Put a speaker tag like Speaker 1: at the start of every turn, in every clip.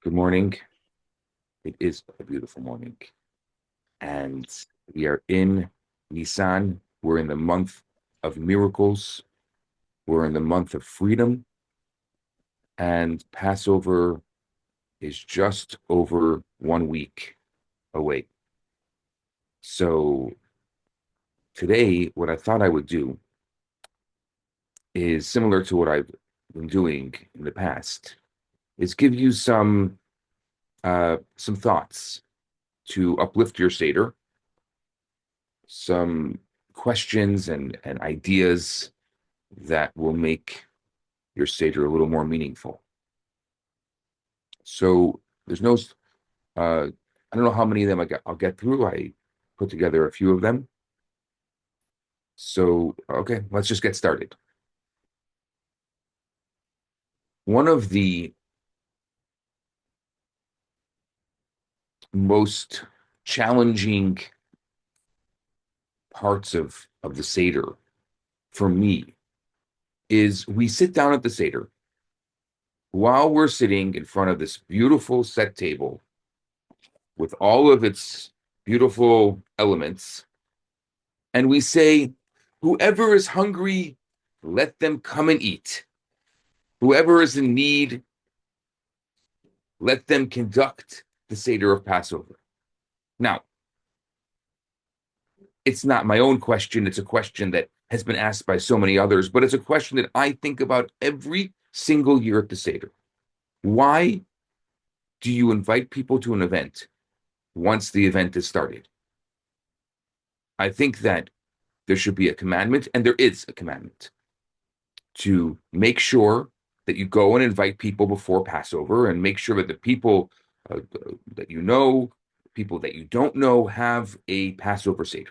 Speaker 1: Good morning. It is a beautiful morning. And we are in Nisan. We're in the month of miracles. We're in the month of freedom. And Passover is just over 1 week away. So today, what I thought I would do is similar to what I've been doing in the past, is give you some thoughts to uplift your Seder, some questions and ideas that will make your Seder a little more meaningful. So there's no, I don't know how many of them I'll get through. I put together a few of them. So, okay, let's just get started. One of the most challenging parts of the Seder for me is we sit down at the Seder while we're sitting in front of this beautiful set table with all of its beautiful elements, and we say, whoever is hungry, let them come and eat. Whoever is in need, let them conduct the Seder of Passover. Now, it's not my own question. It's a question that has been asked by so many others, but it's a question that I think about every single year at the Seder. Why do you invite people to an event once the event is started? I think that there should be a commandment, and there is a commandment, to make sure that you go and invite people before Passover and make sure that the people that you know, people that you don't know, have a Passover Seder.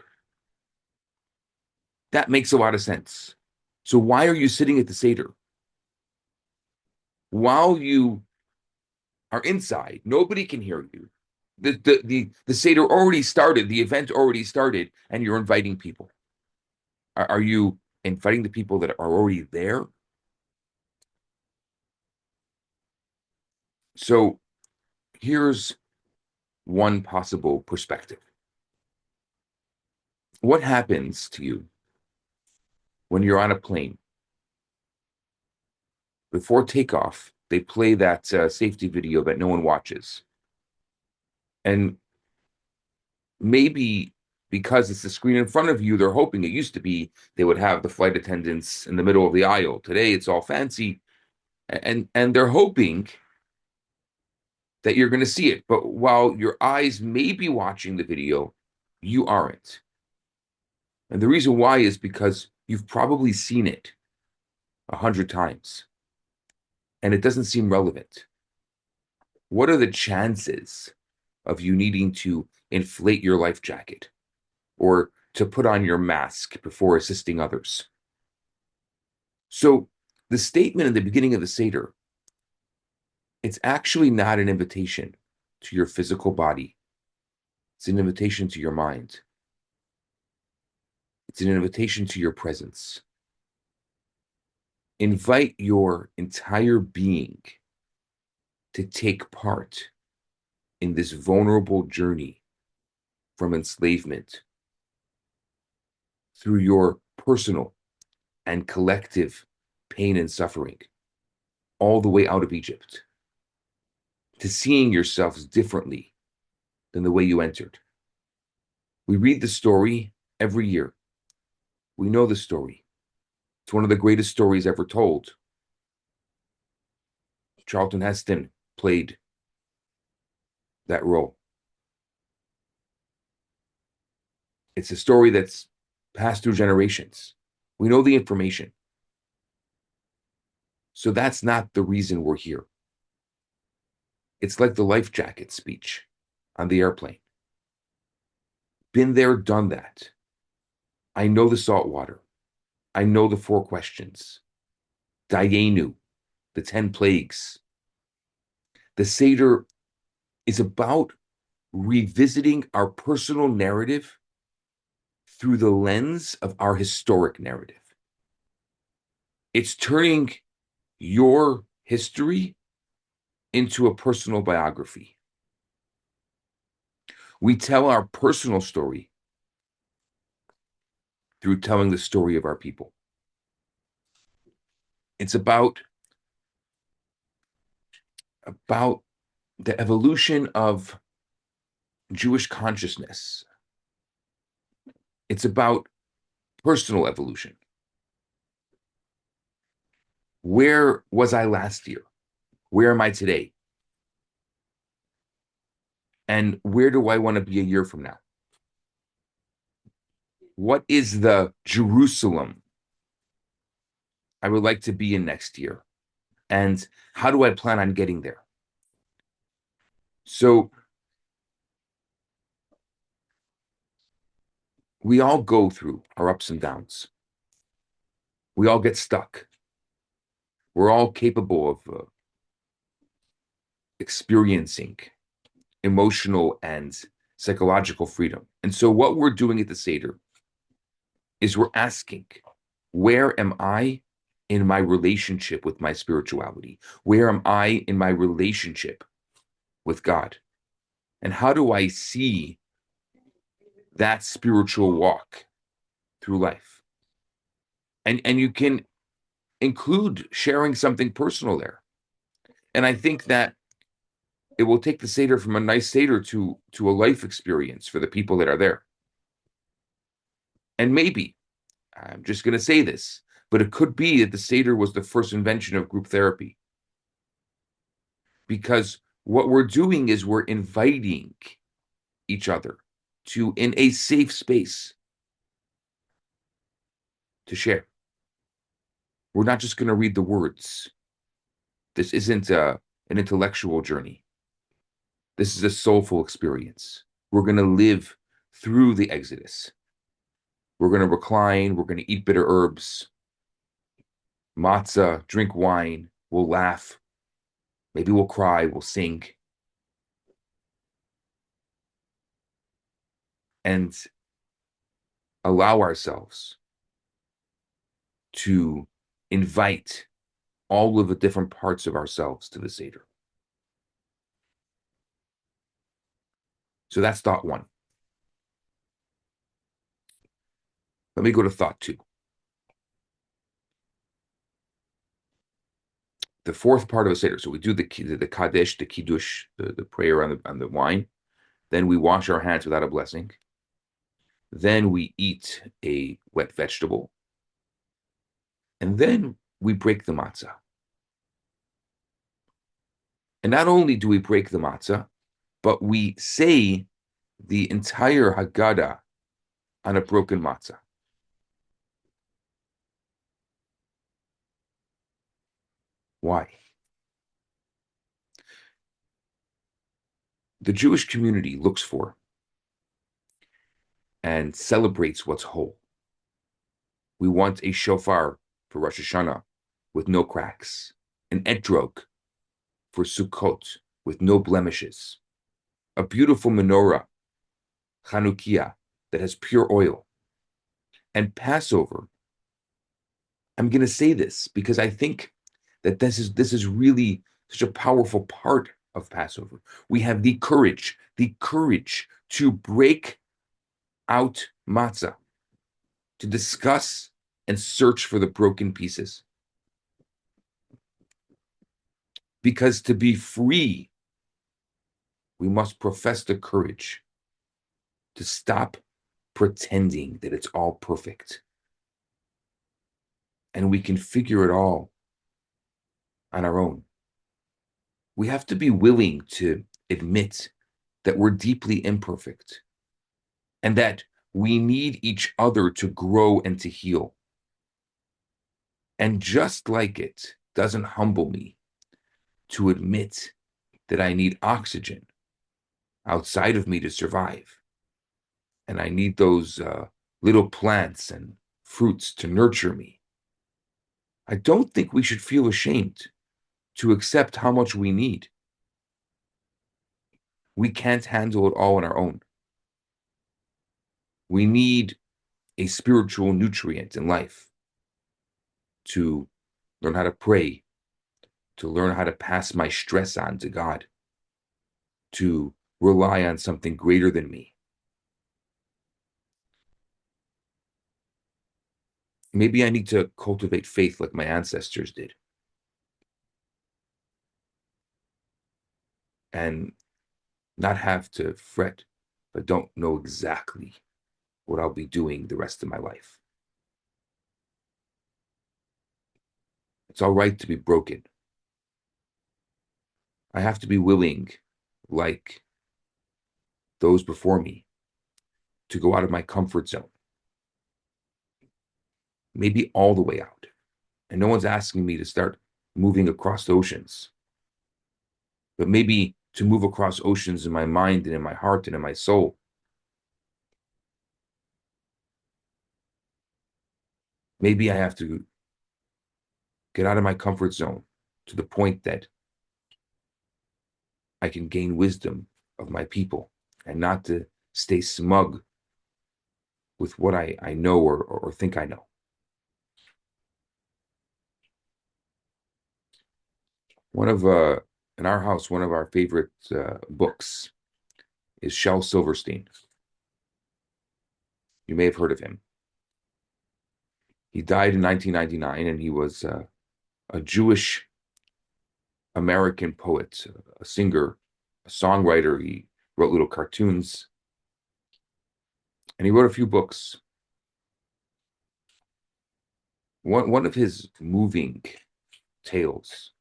Speaker 1: That makes a lot of sense. So why are you sitting at the Seder? While you are inside, nobody can hear you. The Seder already started, the event already started, and you're inviting people. Are you inviting the people that are already there? So here's one possible perspective. What happens to you when you're on a plane? Before takeoff, they play that safety video that no one watches. And maybe because it's the screen in front of you, they're hoping, it used to be they would have the flight attendants in the middle of the aisle. Today, it's all fancy. And they're hoping that you're going to see it. But while your eyes may be watching the video, you aren't. And the reason why is because you've probably seen it 100 times and it doesn't seem relevant. What are the chances of you needing to inflate your life jacket or to put on your mask before assisting others? So the statement in the beginning of the Seder, it's actually not an invitation to your physical body. It's an invitation to your mind. It's an invitation to your presence. Invite your entire being to take part in this vulnerable journey from enslavement through your personal and collective pain and suffering, all the way out of Egypt, to seeing yourselves differently than the way you entered. We read the story every year. We know the story. It's one of the greatest stories ever told. Charlton Heston played that role. It's a story that's passed through generations. We know the information. So that's not the reason we're here. It's like the life jacket speech on the airplane. Been there, done that. I know the salt water. I know the 4 questions. Dayenu, the 10 plagues. The Seder is about revisiting our personal narrative through the lens of our historic narrative. It's turning your history into a personal biography. We tell our personal story through telling the story of our people. It's about the evolution of Jewish consciousness. It's about personal evolution. Where was I last year? Where am I today? And where do I want to be a year from now? What is the Jerusalem I would like to be in next year? And how do I plan on getting there? So we all go through our ups and downs. We all get stuck. We're all capable of experiencing emotional and psychological freedom. And so what we're doing at the Seder is we're asking, where am I in my relationship with my spirituality? Where am I in my relationship with God? And how do I see that spiritual walk through life? And you can include sharing something personal there. And I think that it will take the Seder from a nice Seder to a life experience for the people that are there. And maybe, I'm just going to say this, but it could be that the Seder was the first invention of group therapy. Because what we're doing is we're inviting each other to, in a safe space, to share. We're not just going to read the words. This isn't an intellectual journey. This is a soulful experience. We're going to live through the Exodus. We're going to recline. We're going to eat bitter herbs, matzah, drink wine. We'll laugh. Maybe we'll cry. We'll sing. And allow ourselves to invite all of the different parts of ourselves to the Seder. So that's thought one. Let me go to thought two. The fourth part of a Seder. So we do the Kaddish, the Kiddush, the prayer on the wine. Then we wash our hands without a blessing. Then we eat a wet vegetable. And then we break the matzah. And not only do we break the matzah, but we say the entire Haggadah on a broken matzah. Why? The Jewish community looks for and celebrates what's whole. We want a shofar for Rosh Hashanah with no cracks, an etrog for Sukkot with no blemishes, a beautiful menorah, Chanukiah, that has pure oil. And Passover, I'm going to say this because I think that this is really such a powerful part of Passover. We have the courage to break out matzah, to discuss and search for the broken pieces. Because to be free, we must profess the courage to stop pretending that it's all perfect. And we can figure it all on our own. We have to be willing to admit that we're deeply imperfect and that we need each other to grow and to heal. And just like it doesn't humble me to admit that I need oxygen outside of me to survive, and I need those little plants and fruits to nurture me, I don't think we should feel ashamed to accept how much we need. We can't handle it all on our own. We need a spiritual nutrient in life to learn how to pray, to learn how to pass my stress on to God, to rely on something greater than me. Maybe I need to cultivate faith like my ancestors did. And not have to fret, but don't know exactly what I'll be doing the rest of my life. It's all right to be broken. I have to be willing, like those before me, to go out of my comfort zone. Maybe all the way out. And no one's asking me to start moving across oceans, but maybe to move across oceans in my mind and in my heart and in my soul. Maybe I have to get out of my comfort zone to the point that I can gain wisdom of my people and not to stay smug with what I know or think I know. One of in our house, one of our favorite books is Shel Silverstein. You may have heard of him. He died in 1999, and he was a Jewish American poet, a singer, a songwriter. He wrote little cartoons, and he wrote a few books. One of his moving tales,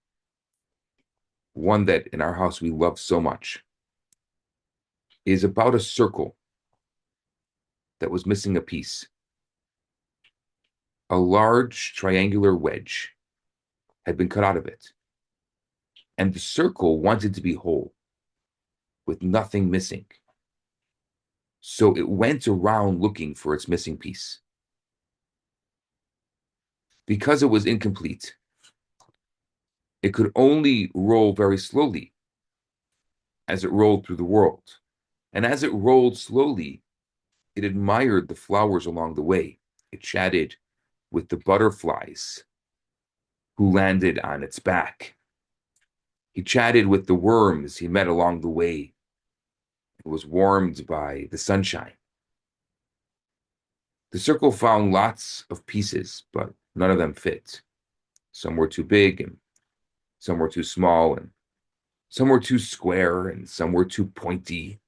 Speaker 1: one that in our house we love so much, is about a circle that was missing a piece. A large triangular wedge had been cut out of it, and the circle wanted to be whole with nothing missing. So it went around looking for its missing piece. Because it was incomplete, it could only roll very slowly as it rolled through the world. And as it rolled slowly, it admired the flowers along the way. It chatted with the butterflies who landed on its back. He chatted with the worms he met along the way. It was warmed by the sunshine. The circle found lots of pieces, but none of them fit. Some were too big, and some were too small, and some were too square, and some were too pointy.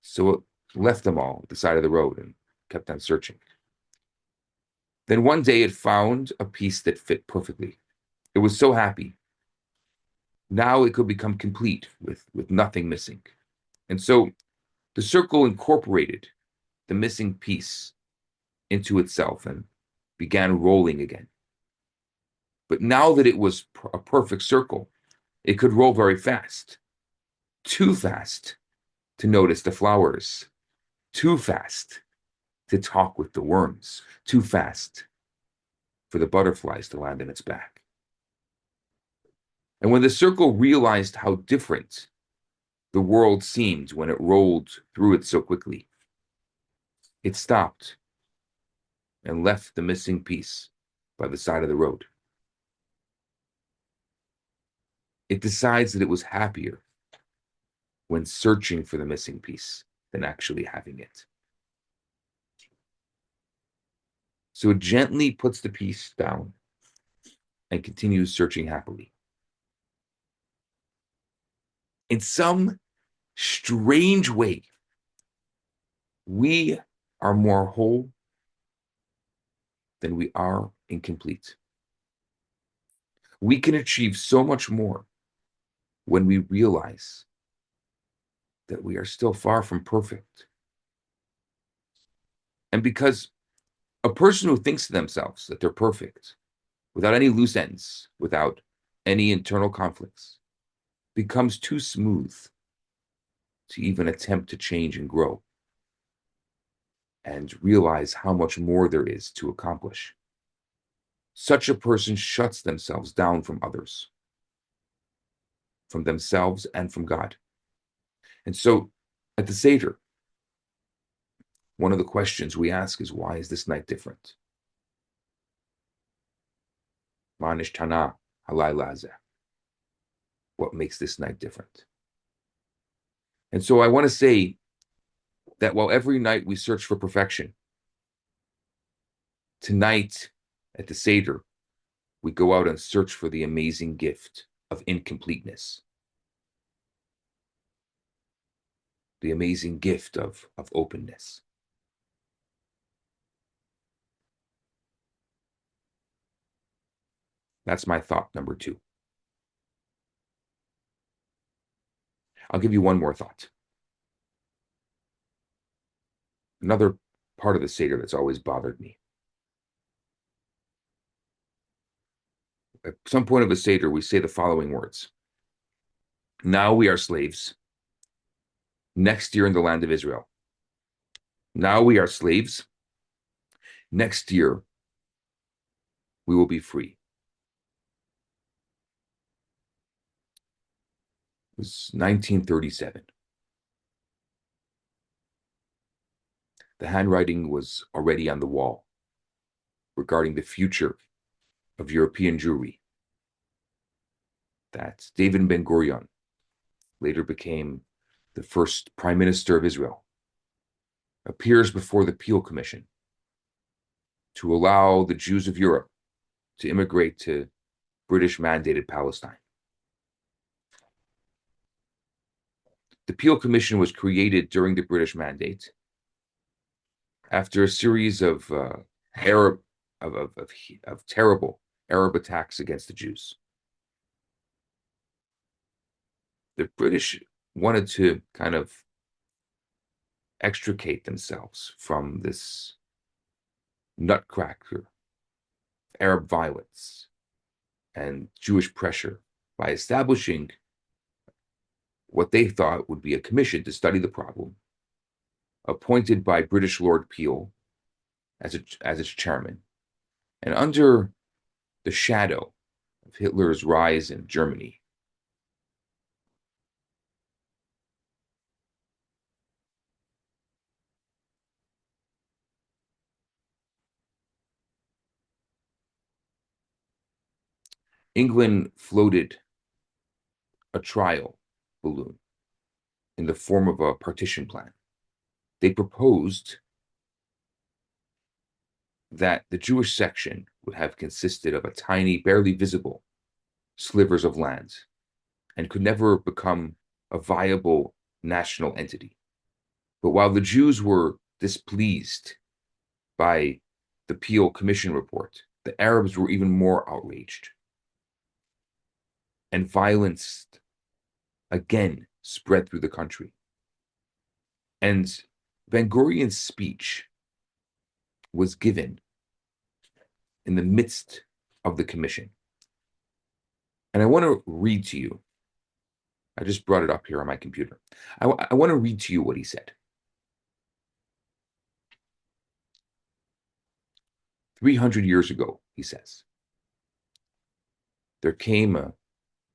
Speaker 1: So it left them all at the side of the road and kept on searching. Then one day it found a piece that fit perfectly. It was so happy. Now it could become complete with nothing missing. And so the circle incorporated the missing piece into itself and began rolling again. But now that it was a perfect circle, it could roll very fast. Too fast to notice the flowers. Too fast to talk with the worms. Too fast for the butterflies to land on its back. And when the circle realized how different the world seemed when it rolled through it so quickly, it stopped and left the missing piece by the side of the road. It decides that it was happier when searching for the missing piece than actually having it. So it gently puts the piece down and continues searching happily. In some strange way, we are more whole than we are incomplete. We can achieve so much more when we realize that we are still far from perfect. And because a person who thinks to themselves that they're perfect, without any loose ends, without any internal conflicts, becomes too smooth to even attempt to change and grow and realize how much more there is to accomplish. Such a person shuts themselves down from others, from themselves and from God. And so at the Seder, one of the questions we ask is, why is this night different? Ma nishtana halayla hazeh. what makes this night different. And so I want to say that while every night we search for perfection, tonight at the Seder, we go out and search for the amazing gift of incompleteness, the amazing gift of openness. That's my thought number 2. I'll give you one more thought. Another part of the Seder that's always bothered me. At some point of a Seder, we say the following words. Now we are slaves. Next year in the land of Israel. Now we are slaves. Next year, we will be free. It was 1937. The handwriting was already on the wall regarding the future of European Jewry. That David Ben-Gurion later became the first Prime Minister of Israel, appears before the Peel Commission to allow the Jews of Europe to immigrate to British-mandated Palestine. The Peel Commission was created during the British Mandate after a series of terrible Arab attacks against the Jews. The British wanted to kind of extricate themselves from this nutcracker, Arab violence, and Jewish pressure by establishing what they thought would be a commission to study the problem, appointed by British Lord Peel as its chairman. And under the shadow of Hitler's rise in Germany, England floated a trial balloon in the form of a partition plan. They proposed that the Jewish section would have consisted of a tiny, barely visible slivers of land and could never become a viable national entity. But while the Jews were displeased by the Peel Commission report, the Arabs were even more outraged. And violence again spread through the country. And Ben-Gurion's speech was given in the midst of the commission. And I want to read to you. I just brought it up here on my computer. I want to read to you what he said. 300 years ago, he says, there came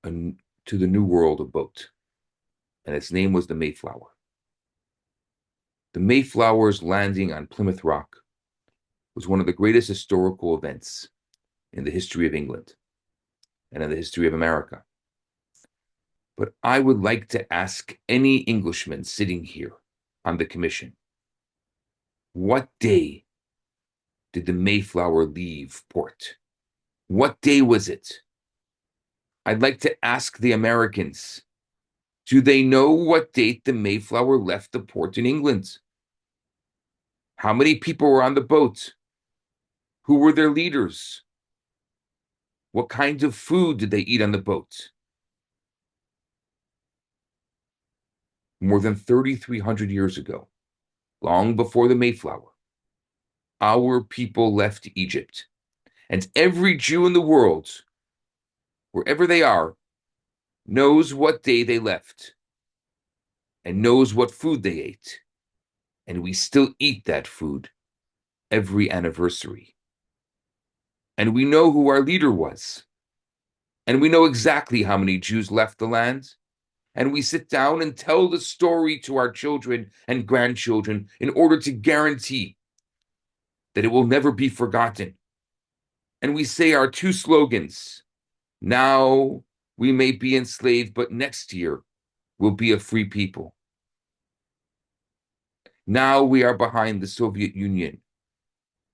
Speaker 1: to the New World a boat, and its name was the Mayflower. The Mayflower's landing on Plymouth Rock was one of the greatest historical events in the history of England and in the history of America. But I would like to ask any Englishman sitting here on the commission, what day did the Mayflower leave port? What day was it? I'd like to ask the Americans, do they know what date the Mayflower left the port in England? How many people were on the boat? Who were their leaders? What kinds of food did they eat on the boat? More than 3,300 years ago, long before the Mayflower, our people left Egypt. And every Jew in the world, wherever they are, knows what day they left and knows what food they ate. And we still eat that food every anniversary. And we know who our leader was. And we know exactly how many Jews left the land. And we sit down and tell the story to our children and grandchildren in order to guarantee that it will never be forgotten. And we say our two slogans, now We may be enslaved, but next year we'll be a free people. Now we are behind the Soviet Union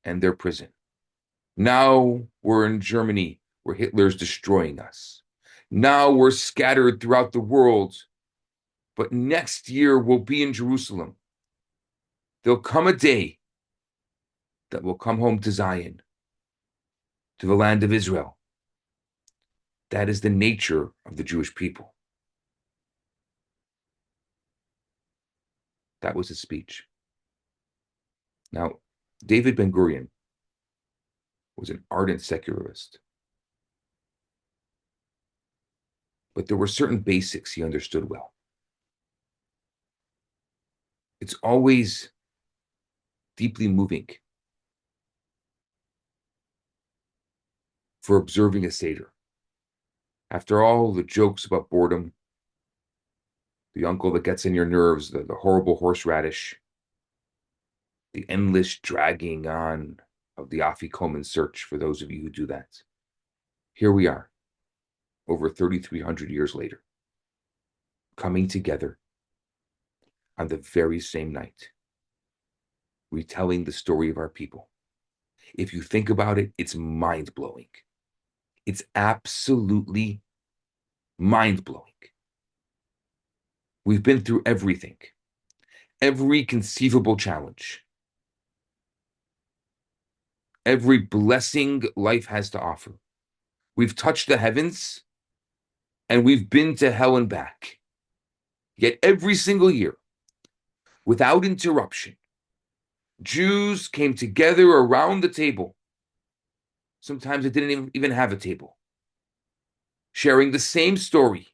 Speaker 1: and their prison. Now we're in Germany where Hitler's destroying us. Now we're scattered throughout the world, but next year we'll be in Jerusalem. There'll come a day that we'll come home to Zion, to the land of Israel. That is the nature of the Jewish people. That was his speech. Now, David Ben-Gurion was an ardent secularist. But there were certain basics he understood well. It's always deeply moving for observing a Seder. After all the jokes about boredom, the uncle that gets in your nerves, the horrible horseradish, the endless dragging on of the Afikoman search, for those of you who do that. Here we are, over 3,300 years later, coming together on the very same night, retelling the story of our people. If you think about it, it's mind-blowing. It's absolutely mind-blowing. We've been through everything, every conceivable challenge, every blessing life has to offer. We've touched the heavens, and we've been to hell and back. Yet every single year, without interruption, Jews came together around the table. Sometimes it didn't even have a table. Sharing the same story,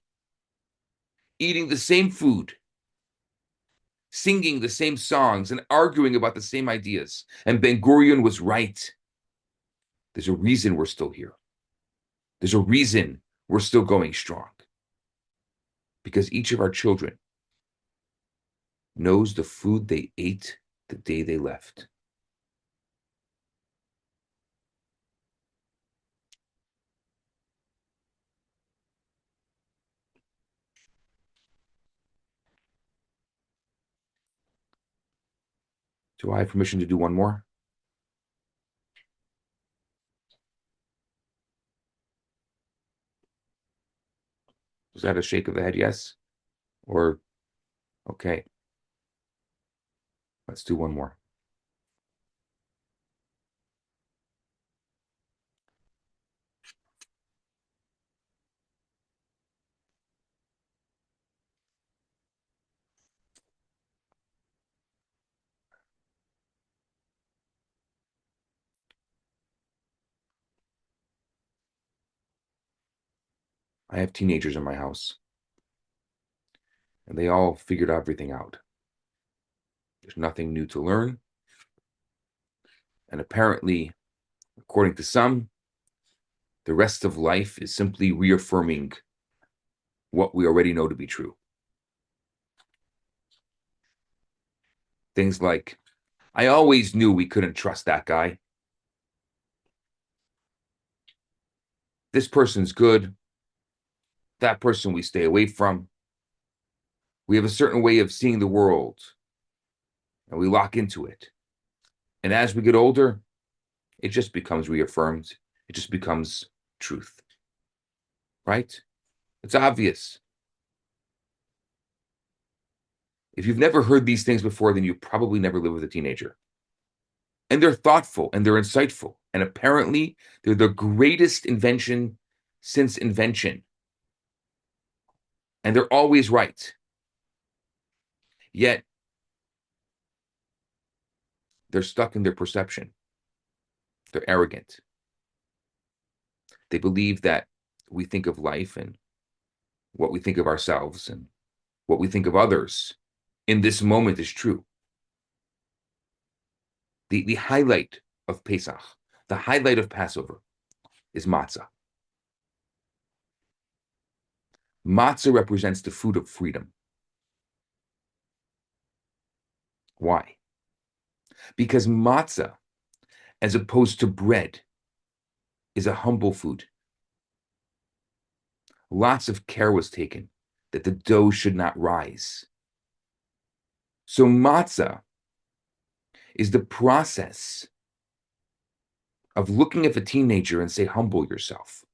Speaker 1: eating the same food, singing the same songs, and arguing about the same ideas. And Ben-Gurion was right. There's a reason we're still here. There's a reason we're still going strong. Because each of our children knows the food they ate the day they left. Do I have permission to do one more? Was that a shake of the head yes? Or, okay. Let's do one more. I have teenagers in my house, and they all figured everything out. There's nothing new to learn. And apparently, according to some, the rest of life is simply reaffirming what we already know to be true. Things like, I always knew we couldn't trust that guy. This person's good. That person we stay away from. We have a certain way of seeing the world, and we lock into it. And as we get older, it just becomes reaffirmed. It just becomes truth. Right? It's obvious. If you've never heard these things before, then you probably never lived with a teenager. And they're thoughtful and they're insightful. And apparently, they're the greatest invention since invention. And they're always right. Yet, they're stuck in their perception. They're arrogant. They believe that we think of life and what we think of ourselves and what we think of others in this moment is true. The highlight of Pesach, the highlight of Passover, is matzah. Matzah represents the food of freedom. Why? Because matzah, as opposed to bread, is a humble food. Lots of care was taken that the dough should not rise. So matzah is the process of looking at the teenager and say, humble yourself.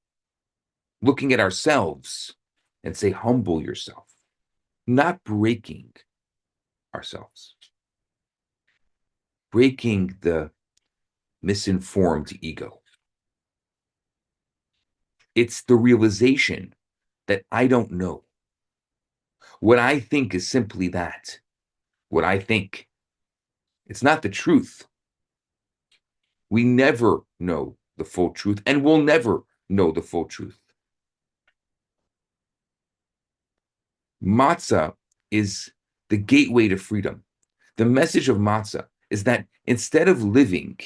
Speaker 1: Looking at ourselves and say, humble yourself. Not breaking ourselves. Breaking the misinformed ego. It's the realization that I don't know. What I think is simply that. What I think. It's not the truth. We never know the full truth, and we'll never know the full truth. Matzah is the gateway to freedom. The message of matzah is that instead of living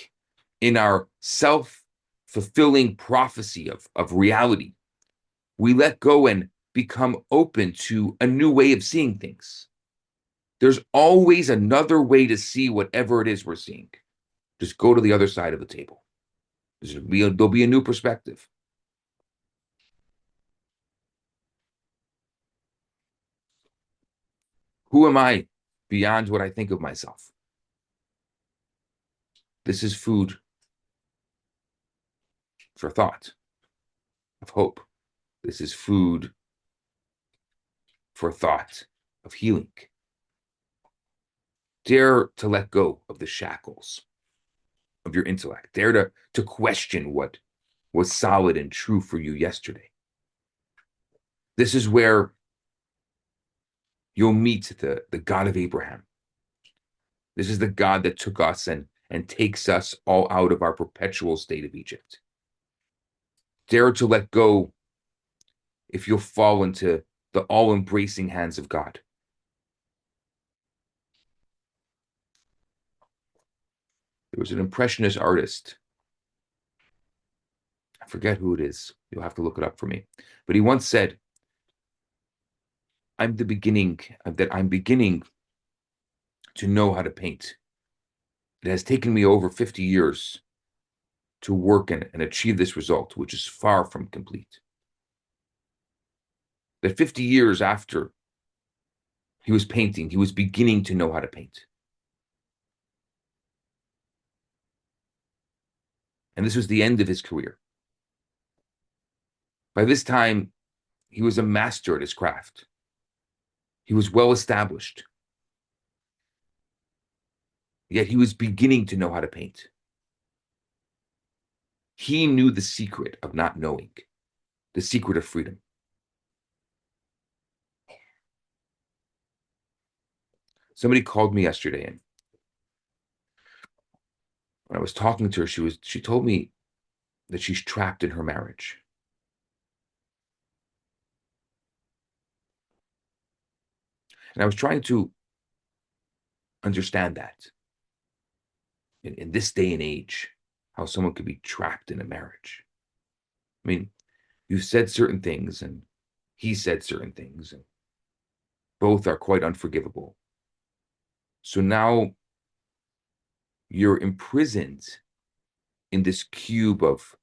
Speaker 1: in our self-fulfilling prophecy of reality, we let go and become open to a new way of seeing things. There's always another way to see whatever it is we're seeing. Just go to the other side of the table. There'll be a new perspective. Who am I beyond what I think of myself? This is food for thought, of hope. This is food for thought of healing. Dare to let go of the shackles of your intellect. Dare to question what was solid and true for you yesterday. This is where you'll meet the God of Abraham. This is the God that took us and takes us all out of our perpetual state of Egypt. Dare to let go if you'll fall into the all-embracing hands of God. There was an impressionist artist. I forget who it is. You'll have to look it up for me. But he once said, I'm beginning to know how to paint. It has taken me over 50 years to work and achieve this result, which is far from complete. That 50 years after he was painting, he was beginning to know how to paint. And this was the end of his career. By this time, he was a master at his craft. He was well established. Yet he was beginning to know how to paint. He knew the secret of not knowing, the secret of freedom. Somebody called me yesterday, and when I was talking to her, she told me that she's trapped in her marriage. And I was trying to understand that in this day and age, how someone could be trapped in a marriage. I mean, you said certain things and he said certain things, and both are quite unforgivable. So now you're imprisoned in this cube of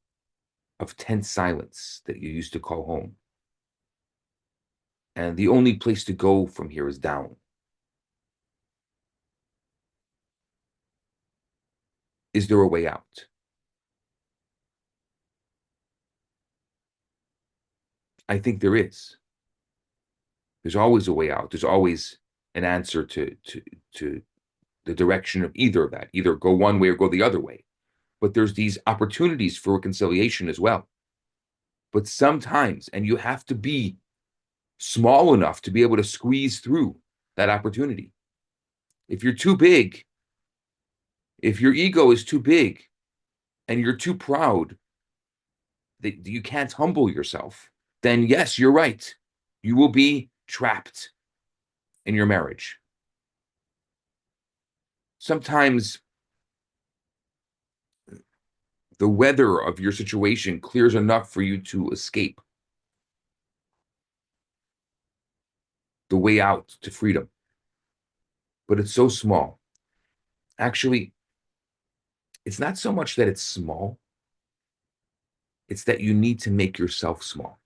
Speaker 1: tense silence that you used to call home. And the only place to go from here is down. Is there a way out? I think there is. There's always a way out. There's always an answer to the direction of either of that. Either go one way or go the other way. But there's these opportunities for reconciliation as well. But sometimes, and you have to be small enough to be able to squeeze through that opportunity. If you're too big, if your ego is too big and you're too proud that you can't humble yourself, then yes, you're right. You will be trapped in your marriage. Sometimes the weather of your situation clears enough for you to escape the way out to freedom. But it's so small. Actually, it's not so much that it's small, it's that you need to make yourself small.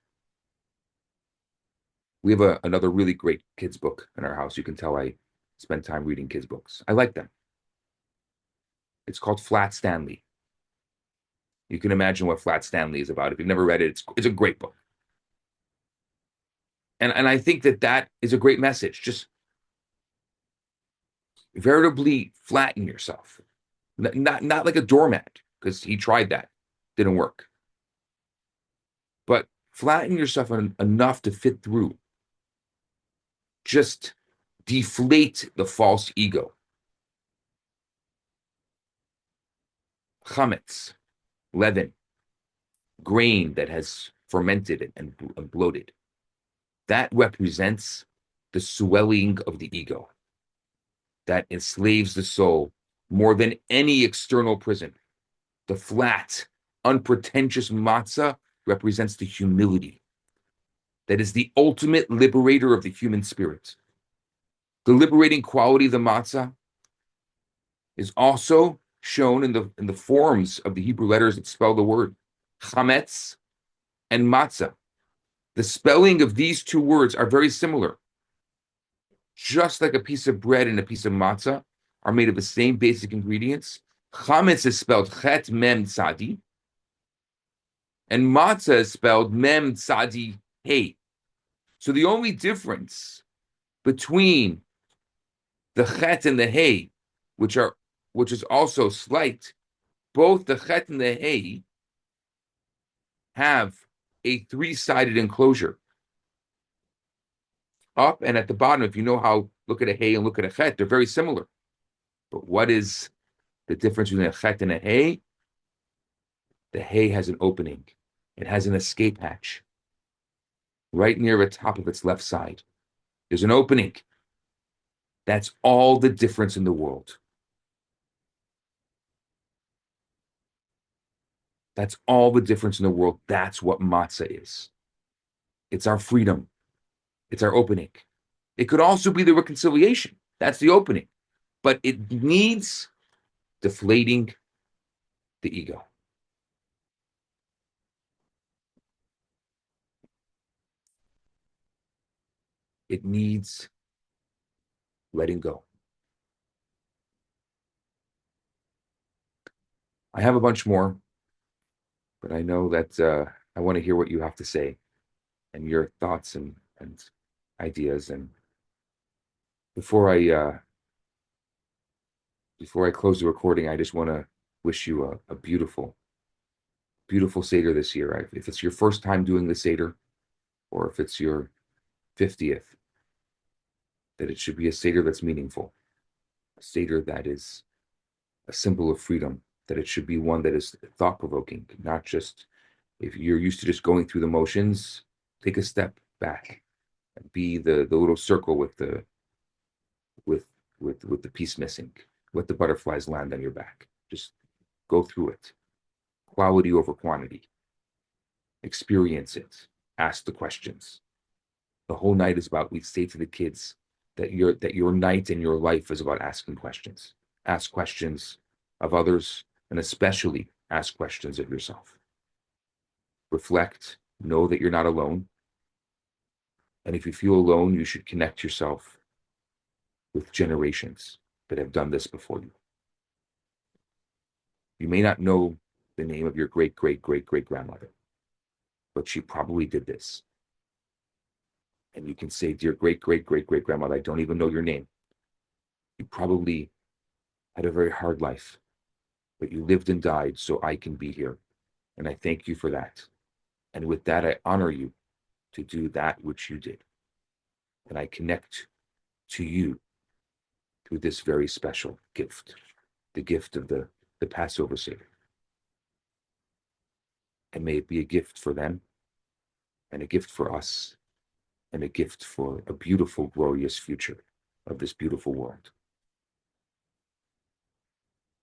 Speaker 1: We have another really great kids book in our house. You can tell I spend time reading kids books. I like them. It's called Flat Stanley. You can imagine what Flat Stanley is about. If you've never read it, it's a great book. And I think that is a great message. Just veritably flatten yourself. Not like a doormat, because he tried that. Didn't work. But flatten yourself enough to fit through. Just deflate the false ego. Chametz, leaven, grain that has fermented and bloated. That represents the swelling of the ego that enslaves the soul more than any external prison. The flat, unpretentious matzah represents the humility that is the ultimate liberator of the human spirit. The liberating quality of the matzah is also shown in the forms of the Hebrew letters that spell the word chametz and matzah. The spelling of these two words are very similar. Just like a piece of bread and a piece of matzah are made of the same basic ingredients, chametz is spelled chet mem tzadi, and matzah is spelled mem tzadi hey. So the only difference between the chet and the hey, which is also slight, both the chet and the hey have a three-sided enclosure. Up and at the bottom, if you know how, look at a hey and look at a chet, they're very similar. But what is the difference between a chet and a hey? The hay has an opening. It has an escape hatch. Right near the top of its left side, there's an opening. That's all the difference in the world. That's all the difference in the world. That's what matzah is. It's our freedom. It's our opening. It could also be the reconciliation. That's the opening. But it needs deflating the ego. It needs letting go. I have a bunch more, but I know that I want to hear what you have to say and your thoughts and ideas. And before I close the recording, I just want to wish you a beautiful, beautiful Seder this year. If it's your first time doing the Seder, or if it's your 50th, that it should be a Seder that's meaningful, a Seder that is a symbol of freedom, that it should be one that is thought-provoking, not just, if you're used to just going through the motions, take a step back and be the little circle with the piece missing. Let the butterflies land on your back. Just go through it. Quality over quantity. Experience it. Ask the questions. The whole night is about, we say to the kids that your night and your life is about asking questions. Ask questions of others, and especially ask questions of yourself. Reflect, know that you're not alone. And if you feel alone, you should connect yourself with generations that have done this before you. You may not know the name of your great, great, great, great grandmother, but she probably did this. And you can say, dear great, great, great, great grandmother, I don't even know your name. You probably had a very hard life, but you lived and died so I can be here. And I thank you for that. And with that, I honor you to do that which you did. And I connect to you through this very special gift, the gift of the Passover Seder. And may it be a gift for them, and a gift for us, and a gift for a beautiful, glorious future of this beautiful world.